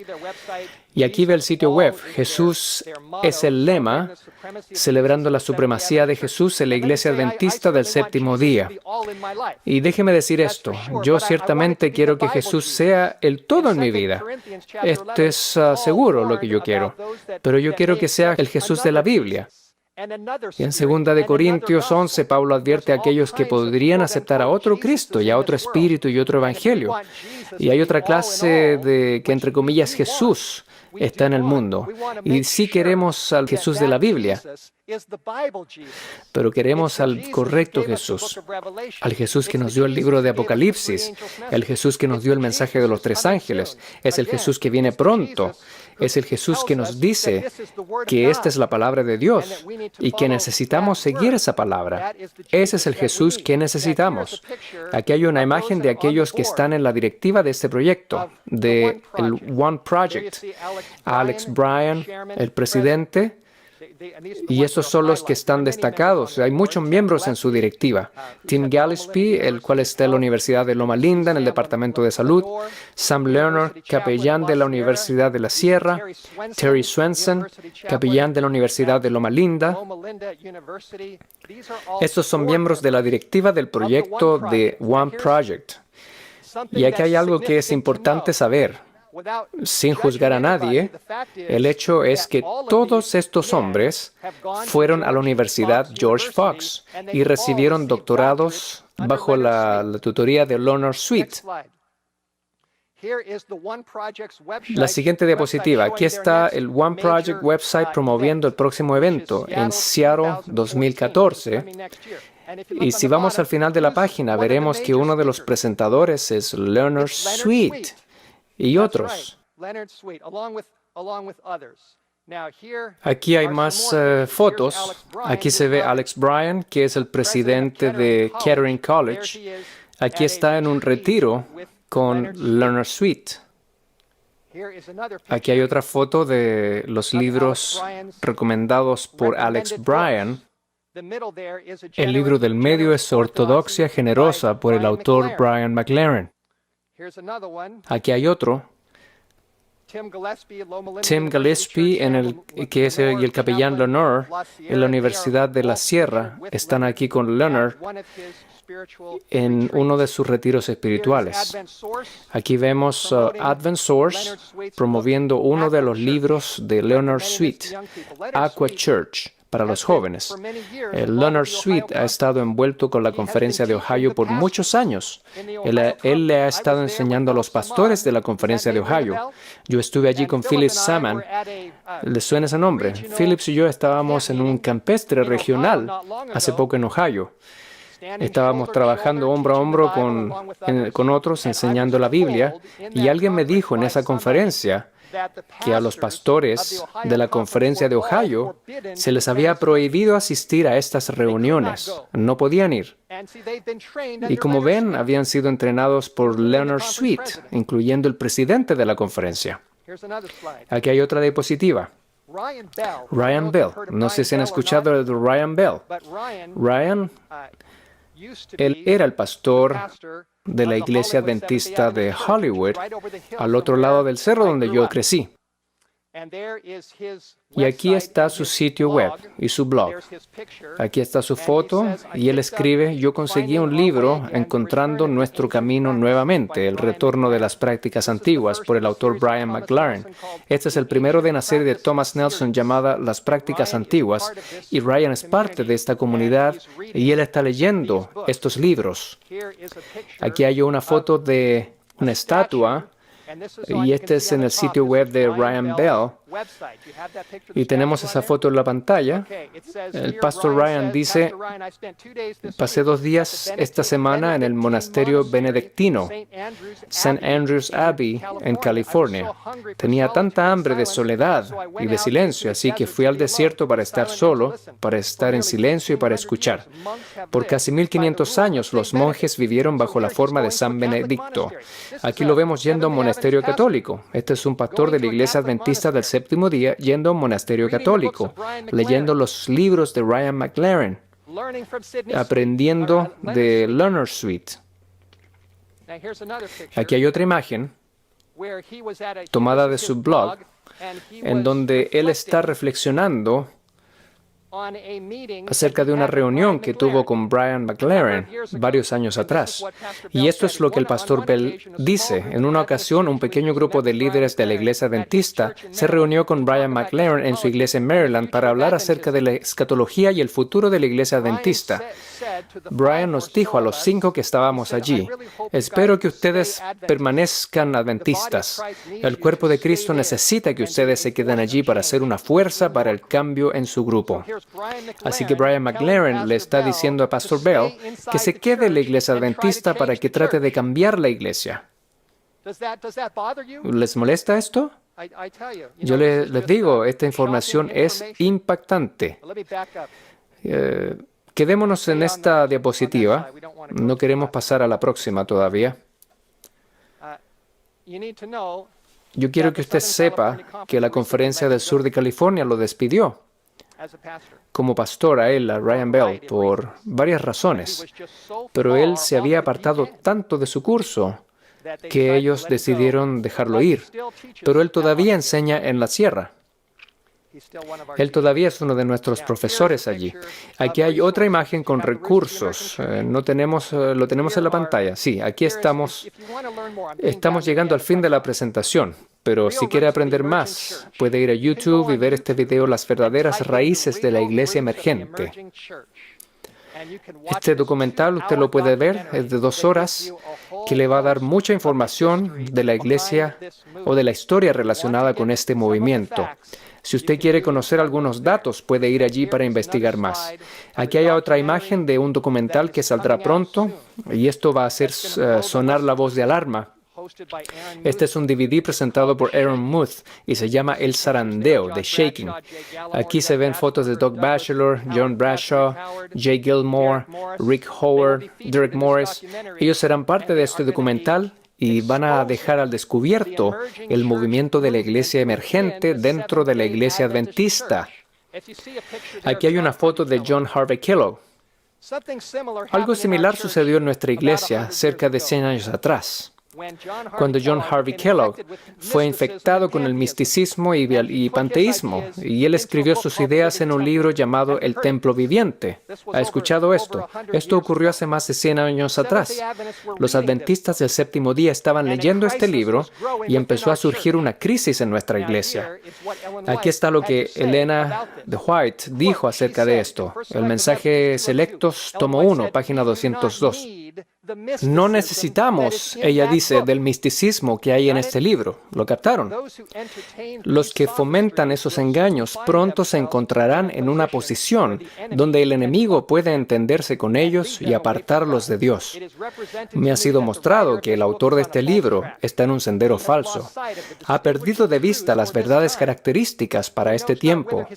A: Y aquí ve el sitio web, Jesús es el lema, celebrando la supremacía de Jesús en la Iglesia Adventista del Séptimo Día. Y déjeme decir esto, yo ciertamente quiero que Jesús sea el todo en mi vida. Esto es seguro lo que yo quiero, pero yo quiero que sea el Jesús de la Biblia. Y en 2 Corintios 11, Pablo advierte a aquellos que podrían aceptar a otro Cristo y a otro Espíritu y otro Evangelio. Y hay otra clase de que, entre comillas, Jesús, está en el mundo. Y sí queremos al Jesús de la Biblia, pero queremos al correcto Jesús, al Jesús que nos dio el libro de Apocalipsis, el Jesús que nos dio el mensaje de los 3 ángeles, es el Jesús que viene pronto, es el Jesús que nos dice que esta es la palabra de Dios y que necesitamos seguir esa palabra. Ese es el Jesús que necesitamos. Aquí hay una imagen de aquellos que están en la directiva de este proyecto, del One Project. Alex Bryan, el presidente, y estos son los que están destacados. Hay muchos miembros en su directiva. Tim Gillespie, el cual está en la Universidad de Loma Linda, en el Departamento de Salud. Sam Leonard, capellán de la Universidad de la Sierra. Terry Swenson, capellán de la Universidad de Loma Linda. Estos son miembros de la directiva del proyecto de One Project. Y aquí hay algo que es importante saber. Sin juzgar a nadie, el hecho es que todos estos hombres fueron a la Universidad George Fox y recibieron doctorados bajo la tutoría de Leonard Sweet. La siguiente diapositiva. Aquí está el One Project website promoviendo el próximo evento en Seattle 2014. Y si vamos al final de la página, veremos que uno de los presentadores es Leonard Sweet. Y otros. Aquí hay más fotos. Aquí se ve Alex Bryan, que es el presidente de Kettering College. Aquí está en un retiro con Leonard Sweet. Aquí hay otra foto de los libros recomendados por Alex Bryan. El libro del medio es Ortodoxia Generosa por el autor Brian McLaren. Aquí hay otro. Tim Gillespie, que es el capellán Leonard en la Universidad de la Sierra, están aquí con Leonard en uno de sus retiros espirituales. Aquí vemos Advent Source promoviendo uno de los libros de Leonard Sweet, Aqua Church, para los jóvenes. Leonard Sweet ha estado envuelto con la Conferencia de Ohio por muchos años. Él le ha estado enseñando a los pastores de la Conferencia de Ohio. Yo estuve allí con Philip Salmon. ¿Le suena ese nombre? Phillips y yo estábamos en un campestre regional hace poco en Ohio. Estábamos trabajando hombro a hombro con otros enseñando la Biblia y alguien me dijo en esa conferencia que a los pastores de la Conferencia de Ohio se les había prohibido asistir a estas reuniones. No podían ir. Y como ven, habían sido entrenados por Leonard Sweet, incluyendo el presidente de la conferencia. Aquí hay otra diapositiva. Ryan Bell. No sé si han escuchado de Ryan Bell. Ryan, él era el pastor de la Iglesia Adventista de Hollywood, al otro lado del cerro donde yo crecí. Y aquí está su sitio web y su blog. Aquí está su foto y él escribe: yo conseguí un libro encontrando nuestro camino nuevamente, el retorno de las prácticas antiguas, por el autor Brian McLaren. Este es el primero de una serie de Thomas Nelson llamada Las prácticas antiguas, y Ryan es parte de esta comunidad y él está leyendo estos libros. Aquí hay una foto de una estatua. Y este es en el sitio web de Ryan Bell. Y tenemos esa foto en la pantalla. El pastor Ryan dice: pasé 2 días esta semana en el monasterio benedictino, St. Andrews Abbey, en California. Tenía tanta hambre de soledad y de silencio, así que fui al desierto para estar solo, para estar en silencio y para escuchar. Por casi 1500 años los monjes vivieron bajo la forma de San Benedicto. Aquí lo vemos yendo a un monasterio católico. Este es un pastor de la Iglesia Adventista del Séptimo Día yendo a un monasterio católico, leyendo los libros de Ryan McLaren, aprendiendo de Leonard Sweet. Aquí hay otra imagen tomada de su blog, en donde él está reflexionando acerca de una reunión que tuvo con Brian McLaren varios años atrás. Y esto es lo que el pastor Bell dice. En una ocasión, un pequeño grupo de líderes de la iglesia adventista se reunió con Brian McLaren en su iglesia en Maryland para hablar acerca de la escatología y el futuro de la iglesia adventista. Brian nos dijo a los 5 que estábamos allí: espero que ustedes permanezcan adventistas. El cuerpo de Cristo necesita que ustedes se queden allí para ser una fuerza para el cambio en su grupo. Así que Brian McLaren le está diciendo a Pastor Bell que se quede en la iglesia adventista para que trate de cambiar la iglesia. ¿Les molesta esto? Yo les digo, esta información es impactante. Quedémonos en esta diapositiva. No queremos pasar a la próxima todavía. Yo quiero que usted sepa que la Conferencia del Sur de California lo despidió como pastor a Ryan Bell, por varias razones. Pero él se había apartado tanto de su curso que ellos decidieron dejarlo ir. Pero él todavía enseña en la sierra. Él todavía es uno de nuestros profesores allí. Aquí hay otra imagen con recursos. Lo tenemos en la pantalla. Sí, aquí estamos. Estamos llegando al fin de la presentación. Pero si quiere aprender más, puede ir a YouTube y ver este video, Las verdaderas raíces de la iglesia emergente. Este documental usted lo puede ver, es de 2 horas, que le va a dar mucha información de la iglesia o de la historia relacionada con este movimiento. Si usted quiere conocer algunos datos, puede ir allí para investigar más. Aquí hay otra imagen de un documental que saldrá pronto, y esto va a hacer sonar la voz de alarma. Este es un DVD presentado por Aaron Muth y se llama El Zarandeo, de Shaking. Aquí se ven fotos de Doug Batchelor, John Bradshaw, Jay Gilmore, Rick Howard, Derek Morris. Ellos serán parte de este documental y van a dejar al descubierto el movimiento de la iglesia emergente dentro de la iglesia adventista. Aquí hay una foto de John Harvey Kellogg. Algo similar sucedió en nuestra iglesia cerca de 100 años atrás, cuando John Harvey Kellogg fue infectado con el misticismo y panteísmo, y él escribió sus ideas en un libro llamado El Templo Viviente. ¿Ha escuchado esto? Esto ocurrió hace más de 100 años atrás. Los adventistas del séptimo día estaban leyendo este libro y empezó a surgir una crisis en nuestra iglesia. Aquí está lo que Elena de White dijo acerca de esto. El mensaje Selectos, tomo 1, página 202. No necesitamos, ella dice, del misticismo que hay en este libro. ¿Lo captaron? Los que fomentan esos engaños pronto se encontrarán en una posición donde el enemigo puede entenderse con ellos y apartarlos de Dios. Me ha sido mostrado que el autor de este libro está en un sendero falso. Ha perdido de vista las verdades características para este tiempo.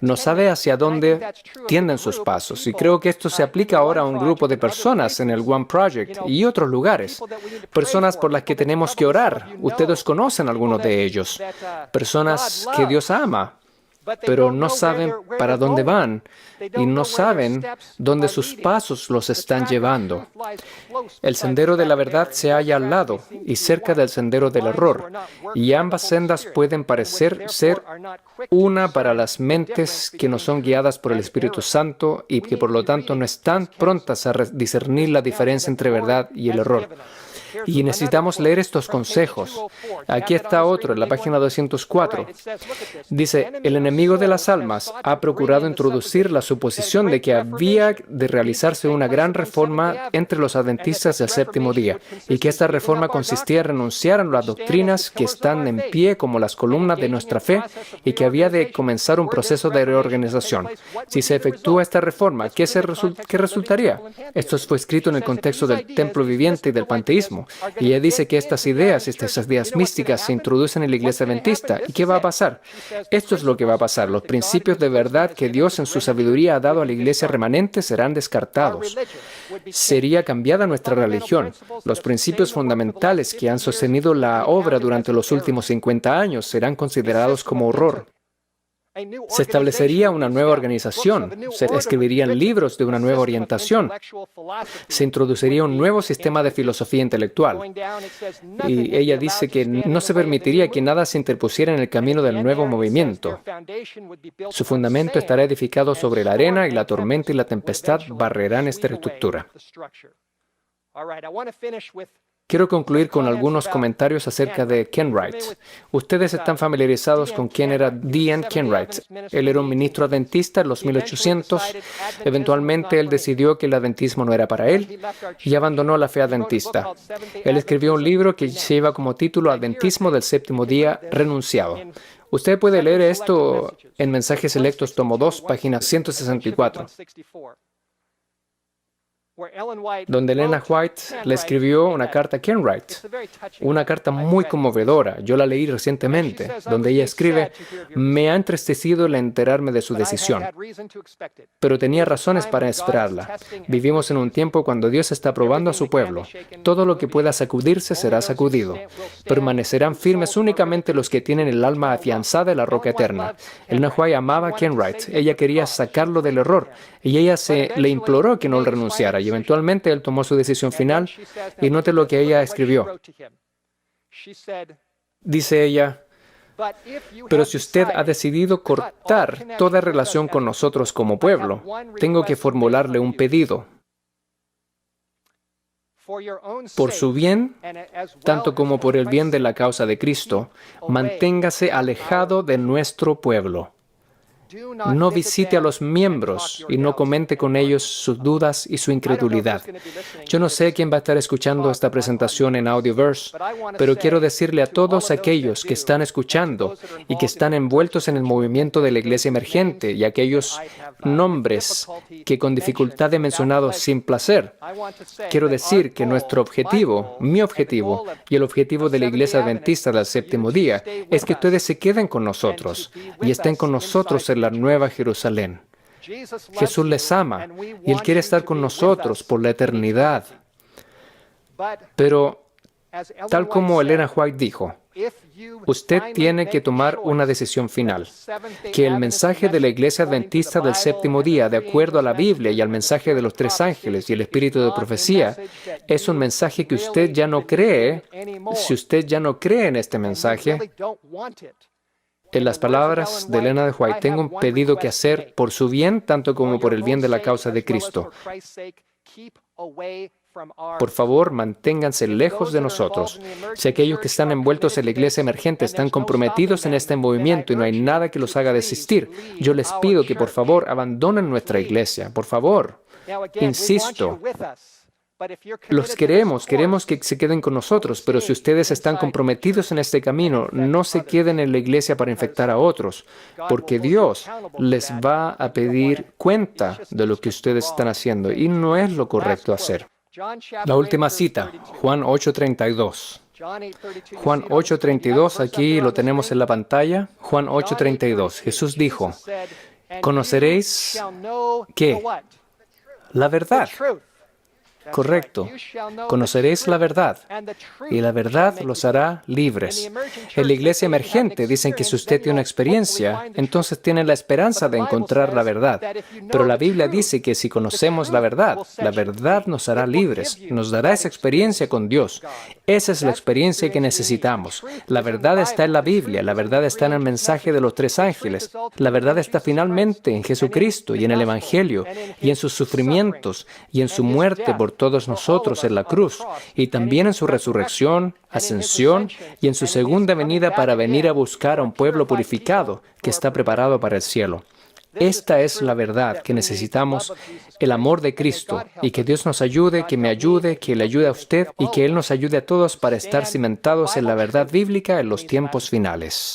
A: No sabe hacia dónde tienden sus pasos. Y creo que esto se aplica ahora a un grupo de personas en el One Project y otros lugares. Personas por las que tenemos que orar. Ustedes conocen algunos de ellos. Personas que Dios ama, pero no saben para dónde van y no saben dónde sus pasos los están llevando. El sendero de la verdad se halla al lado y cerca del sendero del error, y ambas sendas pueden parecer ser una para las mentes que no son guiadas por el Espíritu Santo y que por lo tanto no están prontas a discernir la diferencia entre verdad y el error. Y necesitamos leer estos consejos. Aquí está otro, en la página 204. Dice, el enemigo de las almas ha procurado introducir la suposición de que había de realizarse una gran reforma entre los adventistas del séptimo día, y que esta reforma consistía en renunciar a las doctrinas que están en pie como las columnas de nuestra fe, y que había de comenzar un proceso de reorganización. Si se efectúa esta reforma, ¿qué resultaría? Esto fue escrito en el contexto del templo viviente y del panteísmo. Y ella dice que estas ideas místicas se introducen en la iglesia adventista. ¿Y qué va a pasar? Esto es lo que va a pasar. Los principios de verdad que Dios en su sabiduría ha dado a la iglesia remanente serán descartados. Sería cambiada nuestra religión. Los principios fundamentales que han sostenido la obra durante los últimos 50 años serán considerados como horror. Se establecería una nueva organización, se escribirían libros de una nueva orientación, se introduciría un nuevo sistema de filosofía intelectual. Y ella dice que no se permitiría que nada se interpusiera en el camino del nuevo movimiento. Su fundamento estará edificado sobre la arena y la tormenta y la tempestad barrerán esta estructura. Quiero concluir con algunos comentarios acerca de Kenwright. Ustedes están familiarizados con quién era D.N. Kenwright. Él era un ministro adventista en los 1800. Eventualmente, él decidió que el adventismo no era para él y abandonó la fe adventista. Él escribió un libro que lleva como título Adventismo del Séptimo Día Renunciado. Usted puede leer esto en Mensajes Selectos, tomo 2, página 164. Donde Elena White le escribió una carta a Kenwright, una carta muy conmovedora. Yo la leí recientemente, donde ella escribe: «Me ha entristecido el enterarme de su decisión, pero tenía razones para esperarla. Vivimos en un tiempo cuando Dios está probando a su pueblo. Todo lo que pueda sacudirse será sacudido. Permanecerán firmes únicamente los que tienen el alma afianzada en la roca eterna». Elena White amaba a Kenwright. Ella quería sacarlo del error y ella le imploró que no renunciara. Y eventualmente él tomó su decisión final y note lo que ella escribió. Dice ella: «Pero si usted ha decidido cortar toda relación con nosotros como pueblo, tengo que formularle un pedido. Por su bien, tanto como por el bien de la causa de Cristo, manténgase alejado de nuestro pueblo. No visite a los miembros y no comente con ellos sus dudas y su incredulidad». Yo no sé quién va a estar escuchando esta presentación en Audioverse, pero quiero decirle a todos aquellos que están escuchando y que están envueltos en el movimiento de la iglesia emergente y aquellos nombres que con dificultad he mencionado sin placer, quiero decir que nuestro objetivo, mi objetivo y el objetivo de la iglesia adventista del séptimo día es que ustedes se queden con nosotros y estén con nosotros en la Nueva Jerusalén. Jesús les ama y Él quiere estar con nosotros por la eternidad. Pero, tal como Elena White dijo, usted tiene que tomar una decisión final. Que el mensaje de la Iglesia Adventista del Séptimo Día, de acuerdo a la Biblia y al mensaje de los tres ángeles y el espíritu de profecía, es un mensaje que usted ya no cree. Si usted ya no cree en este mensaje, en las palabras de Elena de White, tengo un pedido que hacer por su bien, tanto como por el bien de la causa de Cristo. Por favor, manténganse lejos de nosotros. Si aquellos que están envueltos en la iglesia emergente están comprometidos en este movimiento y no hay nada que los haga desistir, yo les pido que por favor abandonen nuestra iglesia. Por favor, insisto. Los queremos que se queden con nosotros, pero si ustedes están comprometidos en este camino, no se queden en la iglesia para infectar a otros, porque Dios les va a pedir cuenta de lo que ustedes están haciendo y no es lo correcto hacer. La última cita, Juan 8:32. Juan 8:32, aquí lo tenemos en la pantalla. Juan 8:32. Jesús dijo: «Conoceréis ¿qué? La verdad». Correcto. Conoceréis la verdad y la verdad los hará libres. En la iglesia emergente dicen que si usted tiene una experiencia, entonces tiene la esperanza de encontrar la verdad. Pero la Biblia dice que si conocemos la verdad nos hará libres, nos dará esa experiencia con Dios. Esa es la experiencia que necesitamos. La verdad está en la Biblia, la verdad está en el mensaje de los tres ángeles, la verdad está finalmente en Jesucristo y en el Evangelio y en sus sufrimientos y en su muerte por todos nosotros en la cruz, y también en su resurrección, ascensión y en su segunda venida para venir a buscar a un pueblo purificado que está preparado para el cielo. Esta es la verdad que necesitamos, el amor de Cristo, y que Dios nos ayude, que me ayude, que le ayude a usted y que Él nos ayude a todos para estar cimentados en la verdad bíblica en los tiempos finales.